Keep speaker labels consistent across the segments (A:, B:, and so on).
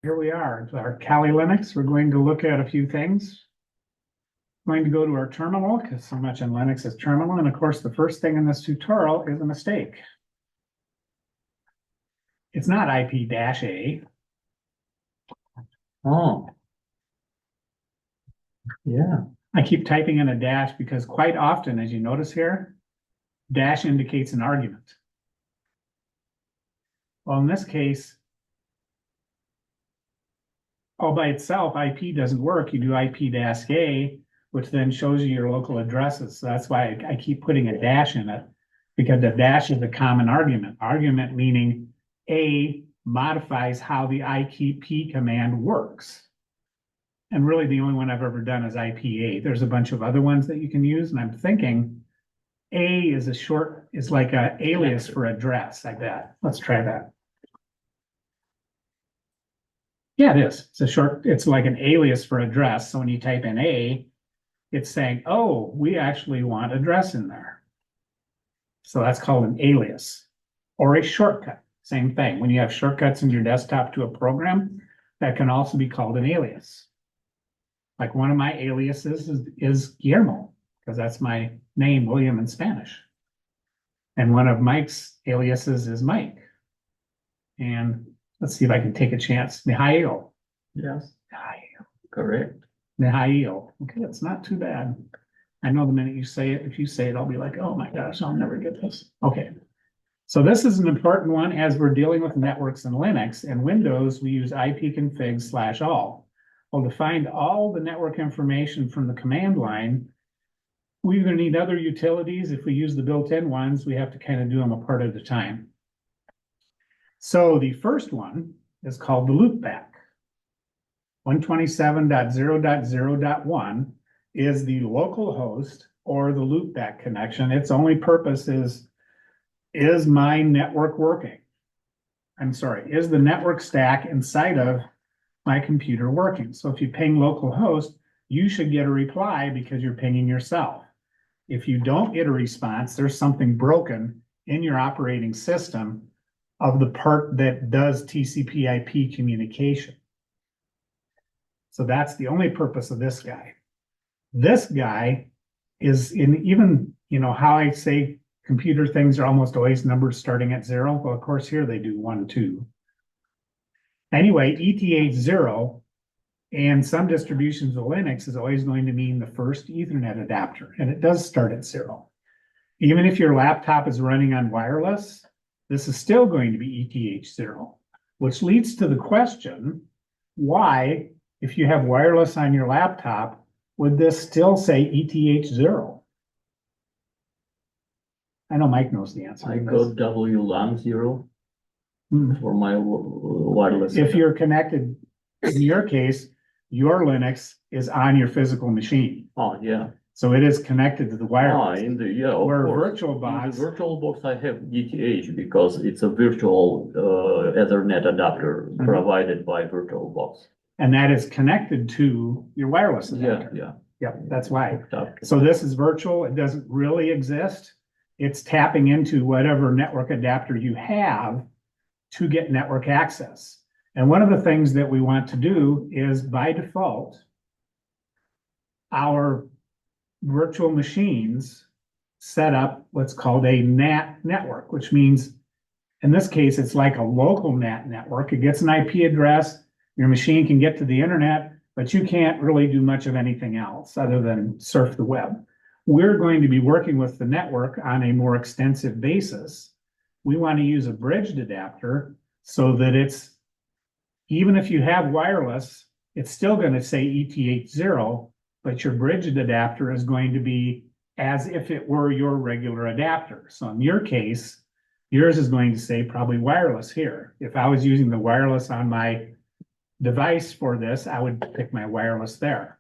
A: Here we are, it's our Kali Linux. We're going to look at a few things. I'm going to go to our terminal because so much in Linux is terminal. And of course, the first thing in this tutorial is a mistake. It's not IP-A.
B: Oh, yeah.
A: I keep typing in a dash because quite often, as you notice here, dash indicates an argument. Well, in this case, all by itself, IP doesn't work. You do IP-A, which then shows you your local addresses. So that's why I keep putting a dash in it, because the dash is a common argument. Argument meaning A modifies how the IP command works. And really the only one I've ever done is IP-A. There's a bunch of other ones that you can use, and I'm thinking A is like an alias for address, I bet. Let's try that. Yeah, it is. It's like an alias for address. So when you type in A, it's saying, oh, we actually want address in there. So that's called an alias or a shortcut. Same thing. When you have shortcuts in your desktop to a program, that can also be called an alias. Like one of my aliases is Guillermo, because that's my name, William, in Spanish. And one of Mike's aliases is Mike. And let's see if I can take a chance. Mihail.
B: Yes,
A: Mihail.
B: correct.
A: Mihail. Okay, it's not too bad. I know the minute you say it, if you say it, I'll be like, oh my gosh, I'll never get this. Okay. So this is an important one as we're dealing with networks in Linux. And Windows, we use ipconfig/all. Well, to find all the network information from the command line, we either need other utilities. If we use the built-in ones, we have to kind of do them a part at a time. So the first one is called the loopback. 127.0.0.1 is the local host or the loopback connection. Its only purpose is my network working? I'm sorry, is the network stack inside of my computer working? So if you ping localhost, you should get a reply because you're pinging yourself. If you don't get a response, there's something broken in your operating system of the part that does TCP/IP communication. So that's the only purpose of this guy. This guy is in even, how I say computer things are almost always numbers starting at 0. Well, of course, here they do 1, 2. Anyway, ETH0 and some distributions of Linux is always going to mean the first Ethernet adapter, and it does start at 0. Even if your laptop is running on wireless, this is still going to be ETH0, which leads to the question, why, if you have wireless on your laptop, would this still say ETH0? I know Mike knows the answer.
B: I got WLAN0 for my wireless.
A: If you're connected, in your case, your Linux is on your physical machine.
B: Oh, yeah.
A: So it is connected to the wireless. Where
B: course.
A: VirtualBox.
B: In the VirtualBox, I have DTH because it's a virtual Ethernet adapter provided by VirtualBox.
A: And that is connected to your wireless adapter.
B: Yeah.
A: Yep, that's why. So this is virtual. It doesn't really exist. It's tapping into whatever network adapter you have to get network access. And one of the things that we want to do is, by default, our virtual machines set up what's called a NAT network, which means in this case, it's like a local NAT network. It gets an IP address. Your machine can get to the internet, but you can't really do much of anything else other than surf the web. We're going to be working with the network on a more extensive basis. We want to use a bridged adapter so that it's, even if you have wireless, it's still going to say ETH0, but your bridged adapter is going to be as if it were your regular adapter. So in your case, yours is going to say probably wireless here. If I was using the wireless on my device for this, I would pick my wireless there.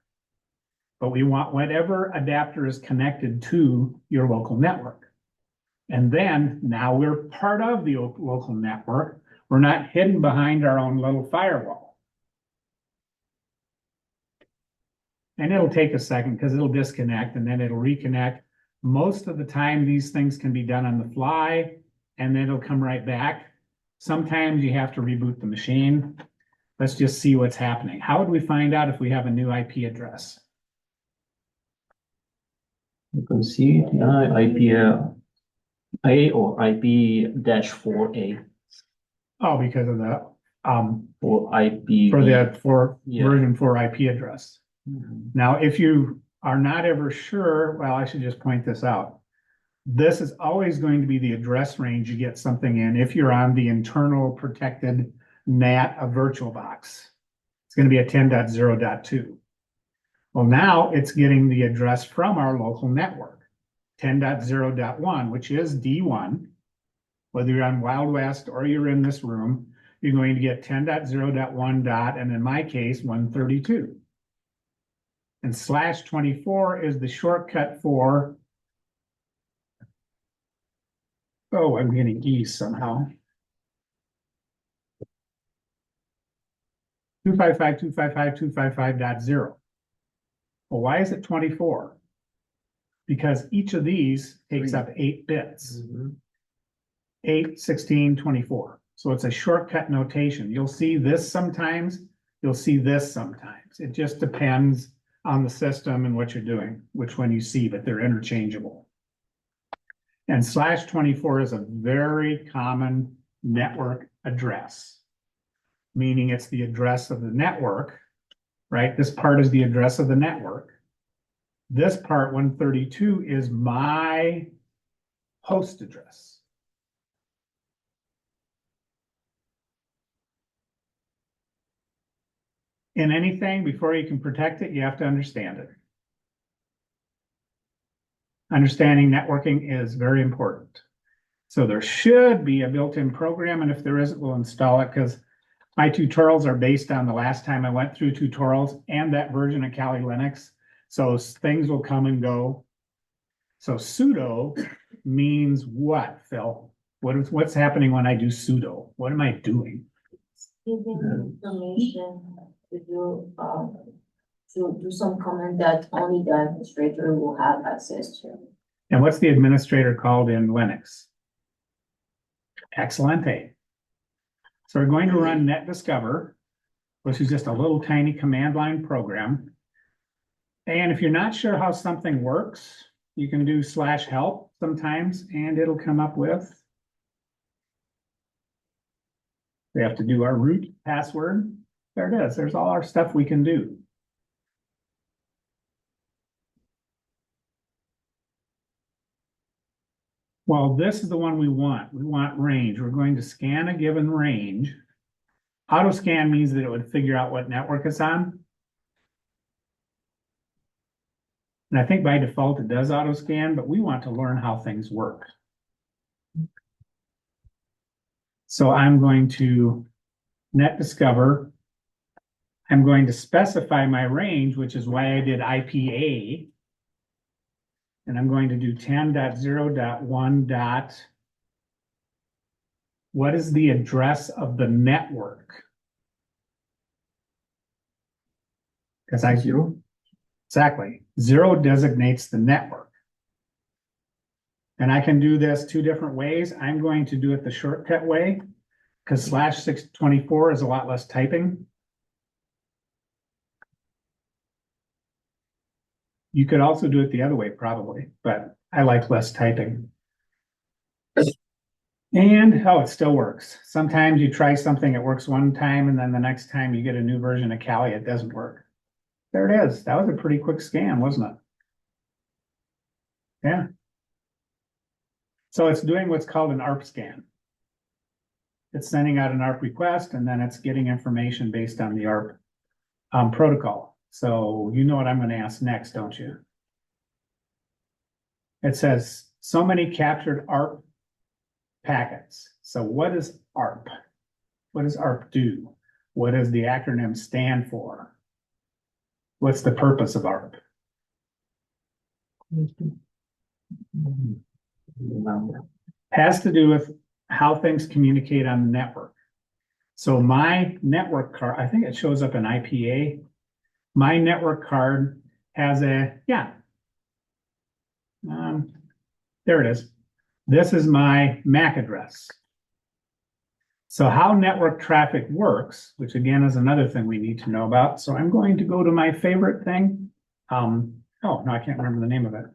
A: But we want whatever adapter is connected to your local network. And then now we're part of the local network. We're not hidden behind our own little firewall. And it'll take a second because it'll disconnect and then it'll reconnect. Most of the time, these things can be done on the fly and then it'll come right back. Sometimes you have to reboot the machine. Let's just see what's happening. How would we find out if we have a new IP address?
B: You can see it, IP A or IP-4A
A: Oh, because of the,
B: or IP.
A: for
B: Yeah.
A: version 4 IP address.
B: Mhm.
A: Now, if you are not ever sure, well, I should just point this out. This is always going to be the address range you get something in if you're on the internal protected NAT of VirtualBox. It's going to be a 10.0.2. Well, now it's getting the address from our local network, 10.0.1, which is D1. Whether you're on Wild West or you're in this room, you're going to get 10.0.1 dot, and in my case, 132. And /24 is the shortcut for, oh, I'm getting E somehow. 255.255.255.0. Well, why is it 24? Because each of these takes up 8 bits.
B: Mhm.
A: 8, 16, 24. So it's a shortcut notation. You'll see this sometimes, you'll see this sometimes. It just depends on the system and what you're doing, which one you see, but they're interchangeable. And /24 is a very common network address, meaning it's the address of the network, right? This part is the address of the network. This part, 132, is my host address. In anything, before you can protect it, you have to understand it. Understanding networking is very important. So there should be a built-in program, and if there isn't, we'll install it, because my tutorials are based on the last time I went through tutorials and that version of Kali Linux. So things will come and go. So sudo means what, Phil? What's happening when I do sudo? What am I doing?
C: Giving information to do some comment that only the administrator will have access to.
A: And what's the administrator called in Linux? Excelente. So we're going to run Netdiscover, which is just a little tiny command line program. And if you're not sure how something works, you can do /help sometimes, and it'll come up with. We have to do our root password. There it is. There's all our stuff we can do. Well, this is the one we want. We want range. We're going to scan a given range. Auto scan means that it would figure out what network it's on. And I think by default it does auto scan, but we want to learn how things work. So I'm going to Netdiscover. I'm going to specify my range, which is why I did IPA. And I'm going to do 10.0.1. What is the address of the network? Because I
B: Zero.
A: Exactly. 0 designates the network. And I can do this 2 different ways. I'm going to do it the shortcut way because /624 is a lot less typing. You could also do it the other way probably, but I like less typing. And, oh, it still works. Sometimes you try something, it works one time, and then the next time you get a new version of Kali, it doesn't work. There it is. That was a pretty quick scan, wasn't it? Yeah. So it's doing what's called an ARP scan. It's sending out an ARP request, and then it's getting information based on the ARP protocol. So you know what I'm going to ask next, don't you? It says so many captured ARP packets. So what is ARP? What does ARP do? What does the acronym stand for? What's the purpose of ARP? Has to do with how things communicate on the network. So my network card, I think it shows up in IPA. My network card has a, there it is. This is my MAC address. So how network traffic works, which again is another thing we need to know about. So I'm going to go to my favorite thing. Oh, no, I can't remember the name of it.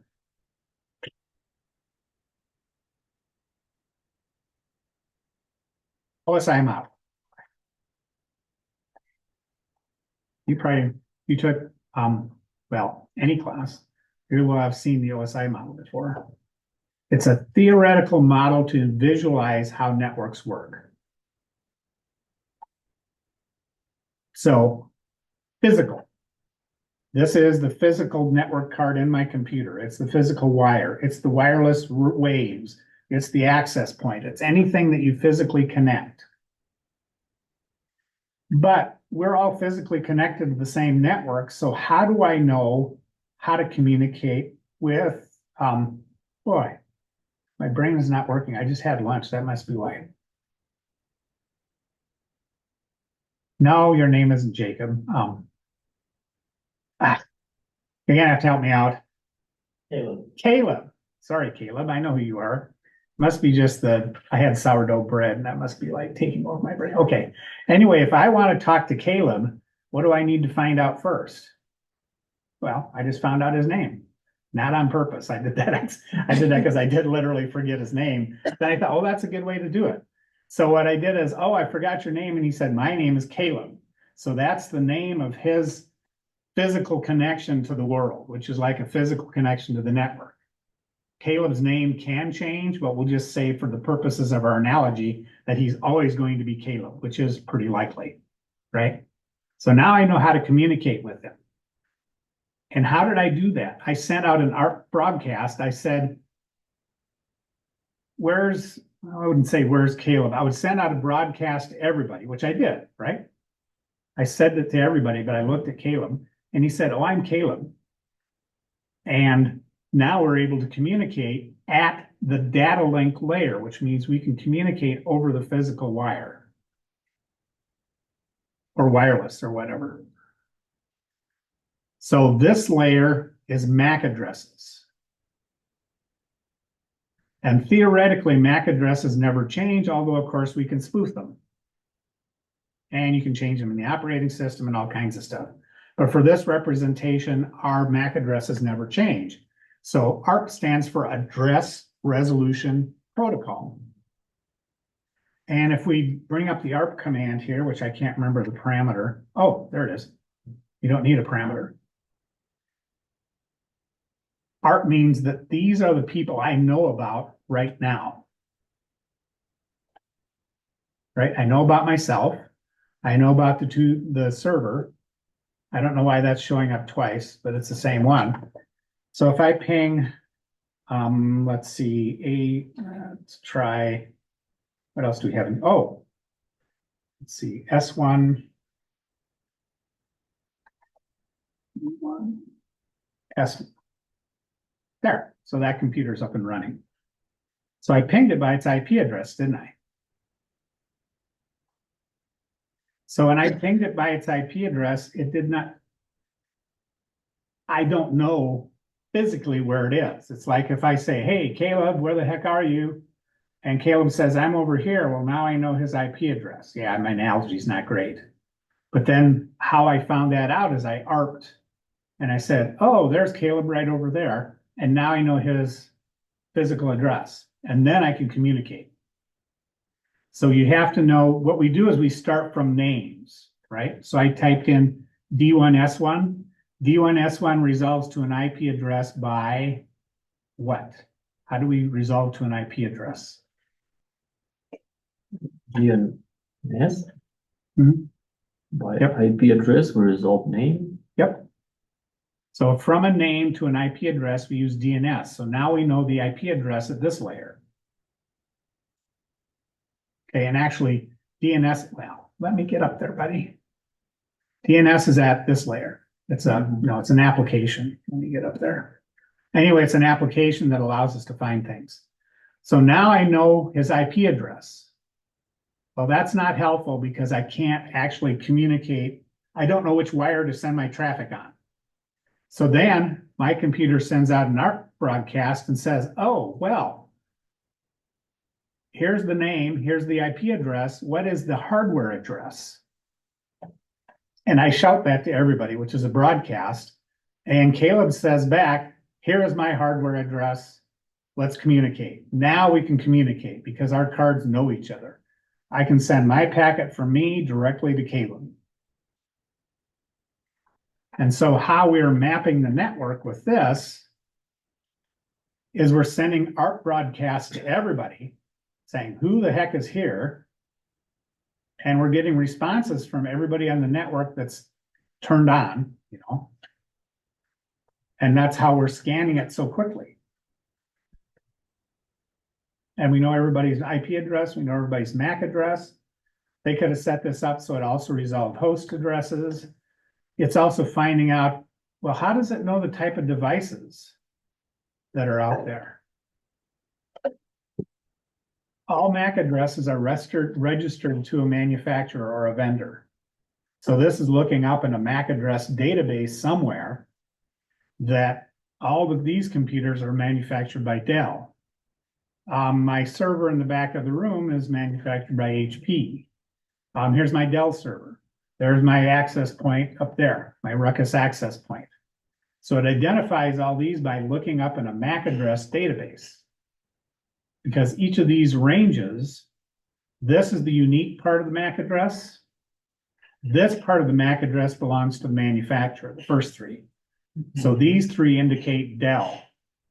A: OSI model. You took, well, any class, you will have seen the OSI model before. It's a theoretical model to visualize how networks work. So, physical. This is the physical network card in my computer. It's the physical wire. It's the wireless waves. It's the access point. It's anything that you physically connect. But we're all physically connected to the same network. So how do I know how to communicate with, boy, my brain is not working. I just had lunch. That must be why. No, your name isn't Jacob. You're gonna have to help me out. Caleb. Sorry, Caleb. I know who you are. Must be just I had sourdough bread and that must be like taking over my brain. Okay. Anyway, if I want to talk to Caleb, what do I need to find out first? Well, I just found out his name. Not on purpose. I did that. I did that because I did literally forget his name. Then I thought, oh, that's a good way to do it. So what I did is, oh, I forgot your name. And he said, my name is Caleb. So that's the name of his physical connection to the world, which is like a physical connection to the network. Caleb's name can change, but we'll just say for the purposes of our analogy that he's always going to be Caleb, which is pretty likely, right? So now I know how to communicate with him. And how did I do that? I sent out an ARP broadcast. I said, I wouldn't say where's Caleb. I would send out a broadcast to everybody, which I did, right? I said it to everybody, but I looked at Caleb and he said, oh, I'm Caleb. And now we're able to communicate at the data link layer, which means we can communicate over the physical wire or wireless or whatever. So this layer is MAC addresses. And theoretically, MAC addresses never change, although of course we can spoof them. And you can change them in the operating system and all kinds of stuff. But for this representation, our MAC addresses never change. So ARP stands for Address Resolution Protocol. And if we bring up the ARP command here, which I can't remember the parameter. Oh, there it is. You don't need a parameter. ARP means that these are the people I know about right now. Right? I know about myself. I know about the server. I don't know why that's showing up twice, but it's the same one. So if I ping, let's see, let's try, what else do we have? Let's see, S1, S, there. So that computer's up and running. So I pinged it by its IP address, didn't I? So when I pinged it by its IP address, it did not, I don't know physically where it is. It's like if I say, hey, Caleb, where the heck are you? And Caleb says, I'm over here. Well, now I know his IP address. Yeah, my analogy is not great. But then how I found that out is I ARPed and I said, oh, there's Caleb right over there. And now I know his physical address. And then I can communicate. So you have to know, what we do is we start from names, right? So I typed in D1S1. D1S1 resolves to an IP address by what? How do we resolve to an IP address?
B: DNS
A: Mhm.
B: by
A: Yep.
B: IP address, we resolve name.
A: Yep. So from a name to an IP address, we use DNS. So now we know the IP address at this layer. Okay, and actually DNS, well, let me get up there, buddy. DNS is at this layer. It's it's an application. Let me get up there. Anyway, it's an application that allows us to find things. So now I know his IP address. Well, that's not helpful because I can't actually communicate. I don't know which wire to send my traffic on. So then my computer sends out an ARP broadcast and says, oh, well, here's the name, here's the IP address, what is the hardware address? And I shout that to everybody, which is a broadcast. And Caleb says back, here is my hardware address. Let's communicate. Now we can communicate because our cards know each other. I can send my packet from me directly to Caleb. And so how we're mapping the network with this is we're sending ARP broadcasts to everybody saying, who the heck is here? And we're getting responses from everybody on the network that's turned on, you know. And that's how we're scanning it so quickly. And we know everybody's IP address, we know everybody's MAC address. They could have set this up so it also resolved host addresses. It's also finding out, well, how does it know the type of devices that are out there? All MAC addresses are registered to a manufacturer or a vendor. So this is looking up in a MAC address database somewhere that all of these computers are manufactured by Dell. My server in the back of the room is manufactured by HP. Here's my Dell server. There's my access point up there, my Ruckus access point. So it identifies all these by looking up in a MAC address database. Because each of these ranges, this is the unique part of the MAC address. This part of the MAC address belongs to the manufacturer, the first three. So these three indicate Dell.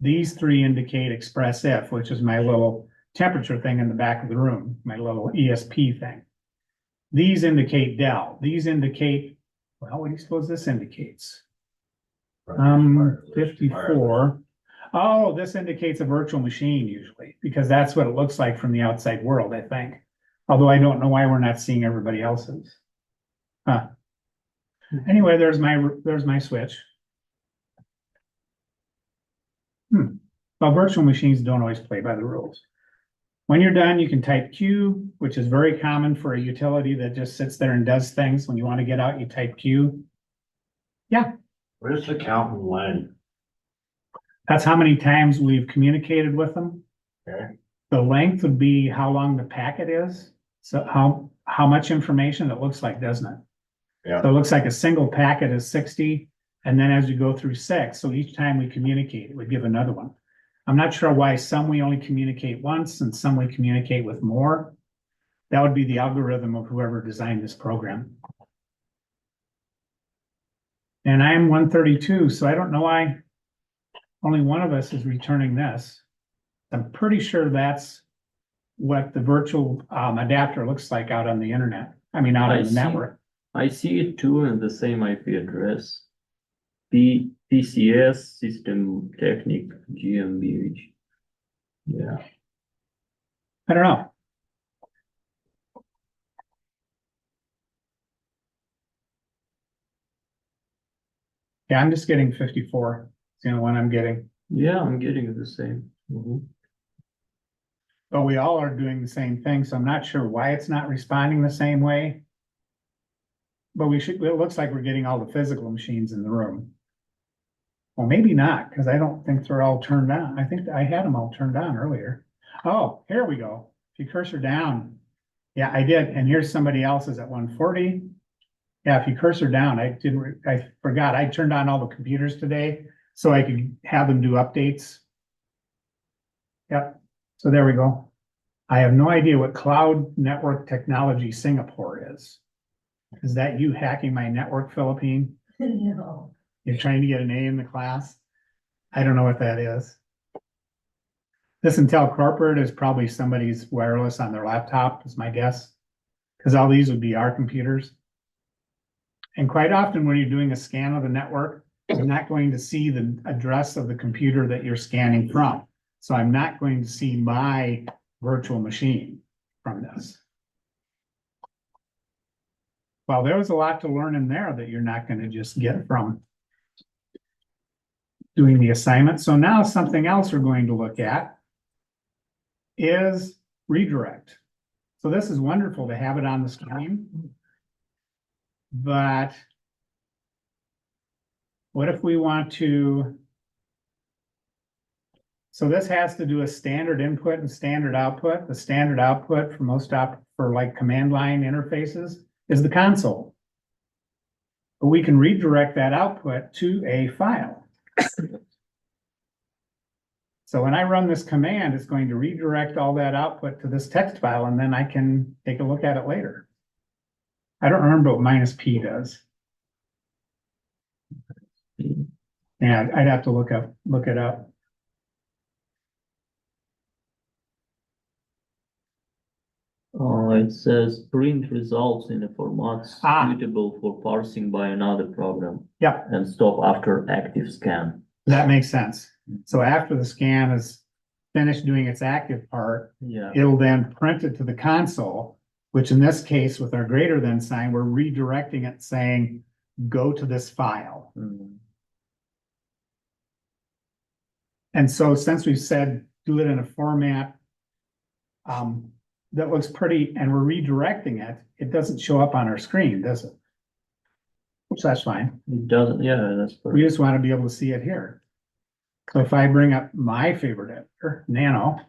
A: These three indicate Express If, which is my little temperature thing in the back of the room, my little ESP thing. These indicate Dell. These indicate, well, what do you suppose this indicates? 54. Oh, this indicates a virtual machine usually, because that's what it looks like from the outside world, I think. Although I don't know why we're not seeing everybody else's. Huh. Anyway, there's my switch. Well, virtual machines don't always play by the rules. When you're done, you can type Q, which is very common for a utility that just sits there and does things. When you want to get out, you type Q. Yeah.
D: Where's the count and when?
A: That's how many times we've communicated with them.
D: Okay.
A: The length would be how long the packet is. So how much information it looks like, doesn't it?
D: Yeah.
A: So it looks like a single packet is 60. And then as you go through 6, so each time we communicate, it would give another one. I'm not sure why some we only communicate once and some we communicate with more. That would be the algorithm of whoever designed this program. And I'm 132, so I don't know why only one of us is returning this. I'm pretty sure that's what the virtual adapter looks like out on the internet. I mean, out on the network.
B: I see it too in the same IP address. PCS System Technic GmbH.
D: Yeah.
A: I don't know. Yeah, I'm just getting 54. It's the only one I'm getting.
B: Yeah, I'm getting the same.
A: But we all are doing the same thing, so I'm not sure why it's not responding the same way. But it looks like we're getting all the physical machines in the room. Well, maybe not, because I don't think they're all turned on. I think I had them all turned on earlier. Oh, here we go. If you cursor down. Yeah, I did. And here's somebody else's at 140. Yeah, if you cursor down, I forgot. I turned on all the computers today so I could have them do updates. Yep. So there we go. I have no idea what Cloud Network Technology Singapore is. Is that you hacking my network, Philippine?
C: No.
A: You're trying to get an A in the class? I don't know what that is. This Intel Corporate is probably somebody's wireless on their laptop, is my guess. Because all these would be our computers. And quite often when you're doing a scan of the network, you're not going to see the address of the computer that you're scanning from. So I'm not going to see my virtual machine from this. Well, there was a lot to learn in there that you're not going to just get from doing the assignment. So now something else we're going to look at is redirect. So this is wonderful to have it on the screen. But what if we want to So this has to do a standard input and standard output. The standard output for like command line interfaces is the console. But we can redirect that output to a file. So when I run this command, it's going to redirect all that output to this text file, and then I can take a look at it later. I don't remember what -p does. Yeah, I'd have to look it up.
B: It says print results in a format
A: Ah.
B: suitable for parsing by another program
A: Yeah,
B: and stop after active scan.
A: that makes sense. So after the scan is finished doing its active part,
B: Yeah,
A: it'll then print it to the console, which in this case, with our greater than sign, we're redirecting it saying, go to this file.
B: mm,
A: And so since we've said, do it in a format that looks pretty, and we're redirecting it, it doesn't show up on our screen, does it? Which that's fine.
B: it doesn't, yeah, that's
A: We
B: perfect.
A: just want to be able to see it here. So if I bring up my favorite editor, Nano,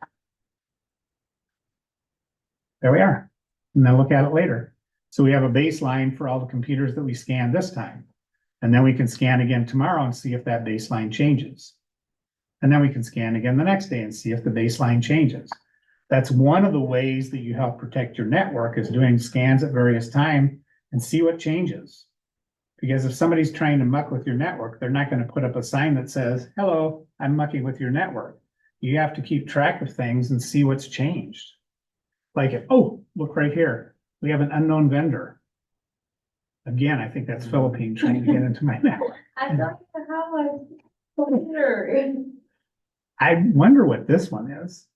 A: there we are. And then look at it later. So we have a baseline for all the computers that we scanned this time. And then we can scan again tomorrow and see if that baseline changes. And then we can scan again the next day and see if the baseline changes. That's one of the ways that you help protect your network, is doing scans at various times and see what changes. Because if somebody's trying to muck with your network, they're not going to put up a sign that says, hello, I'm mucking with your network. You have to keep track of things and see what's changed. Like, oh, look right here. We have an unknown vendor. Again, I think that's Philippine trying to get into my network.
C: I don't even have a computer.
A: I wonder what this one is.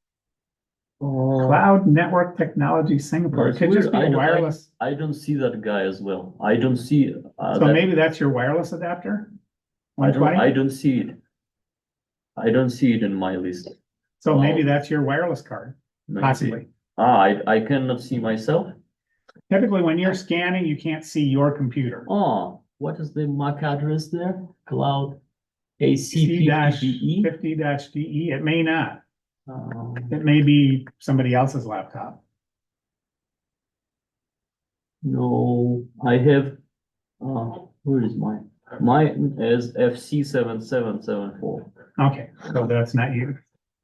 B: Oh,
A: Cloud Network Technology Singapore. It
B: that's
A: could just
B: weird.
A: be
B: I
A: a
B: don't-
A: wireless.
B: I don't see that guy as well. I don't see.
A: So maybe that's your wireless adapter?
B: I don't
A: 120?
B: don't see it. I don't see it in my list.
A: So maybe
B: Wow.
A: that's your wireless card,
B: Maybe.
A: possibly.
B: I cannot see myself.
A: Typically, when you're scanning, you can't see your computer.
B: Oh, what is the MAC address there? Cloud AC
A: C-50-DE,
B: 50DE?
A: E. It may not. It may be somebody else's laptop.
B: No, I have, where is mine? Mine is FC7774.
A: Okay, so that's not you.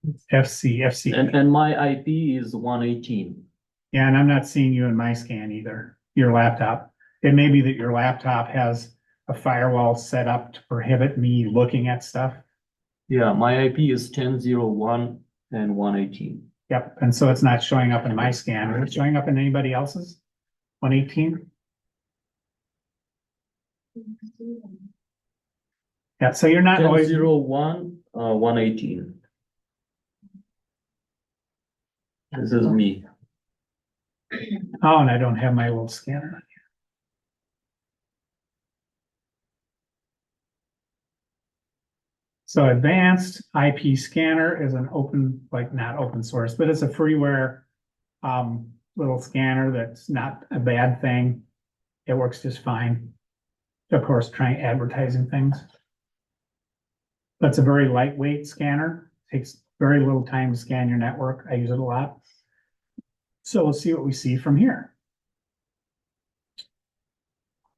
A: It's FC.
B: And my IP is 118.
A: Yeah, and I'm not seeing you in my scan either, your laptop. It may be that your laptop has a firewall set up to prohibit me looking at stuff.
B: Yeah, my IP is 1001 and 118.
A: Yep, and so it's not showing up in my scan. Is it showing up in anybody else's? 118? Yeah, so you're not always,
B: 1001, 118. This is me.
A: oh, and I don't have my old scanner. So advanced IP scanner is an open, like not open source, but it's a freeware little scanner that's not a bad thing. It works just fine. Of course, trying advertising things. That's a very lightweight scanner. Takes very little time to scan your network. I use it a lot. So we'll see what we see from here.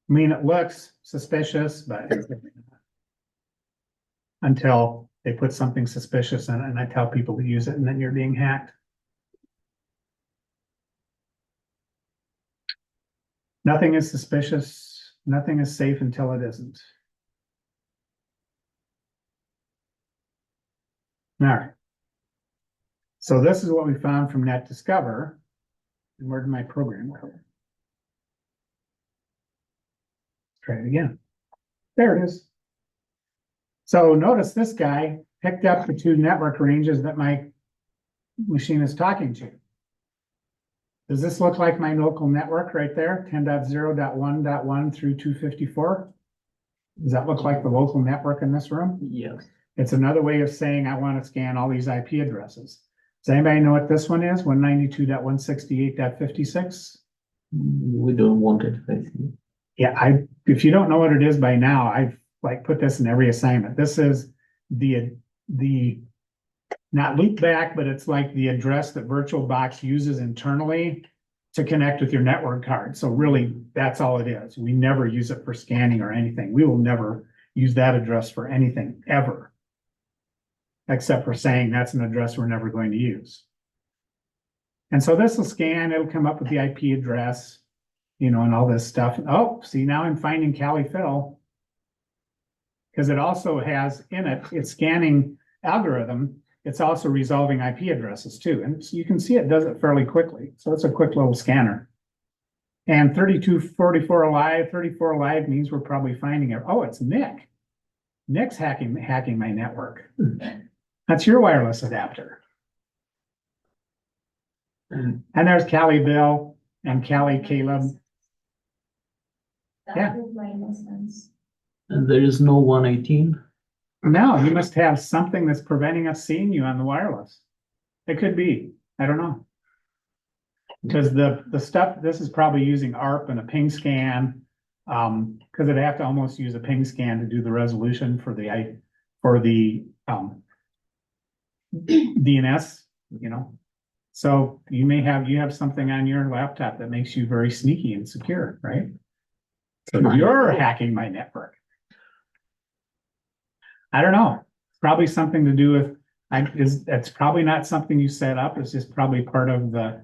A: I mean, it looks suspicious, but until they put something suspicious in it and I tell people to use it and then you're being hacked. Nothing is suspicious. Nothing is safe until it isn't. All right. So this is what we found from Netdiscover. And where did my program go? Try it again. There it is. So notice this guy picked up the two network ranges that my machine is talking to. Does this look like my local network right there? 10.0.1.1 through 254? Does that look like the local network in this room?
B: Yes.
A: It's another way of saying I want to scan all these IP addresses. Does anybody know what this one is? 192.168.56?
B: We don't want it, I think.
A: Yeah, if you don't know what it is by now, I've like put this in every assignment. This is the not loop back, but it's like the address that VirtualBox uses internally to connect with your network card. So really, that's all it is. We never use it for scanning or anything. We will never use that address for anything ever. Except for saying that's an address we're never going to use. And so this will scan, it'll come up with the IP address, you know, and all this stuff. Oh, see, now I'm finding Cali Phil. Because it also has in it, its scanning algorithm, it's also resolving IP addresses too. And so you can see it does it fairly quickly. So it's a quick little scanner. And 3244 alive, 34 alive means we're probably finding it. Oh, it's Nick. Nick's hacking my network. That's your wireless adapter. And there's Callie Bill and Callie Caleb. Yeah.
C: That would make no sense.
B: And there is no 118.
A: No, you must have something that's preventing us seeing you on the wireless. It could be, I don't know. Because the stuff, this is probably using ARP and a ping scan. Because it'd have to almost use a ping scan to do the resolution for the DNS, you know. So you have something on your laptop that makes you very sneaky and secure, right? So you're hacking my network. I don't know. Probably something to do with, it's probably not something you set up. It's just probably part of the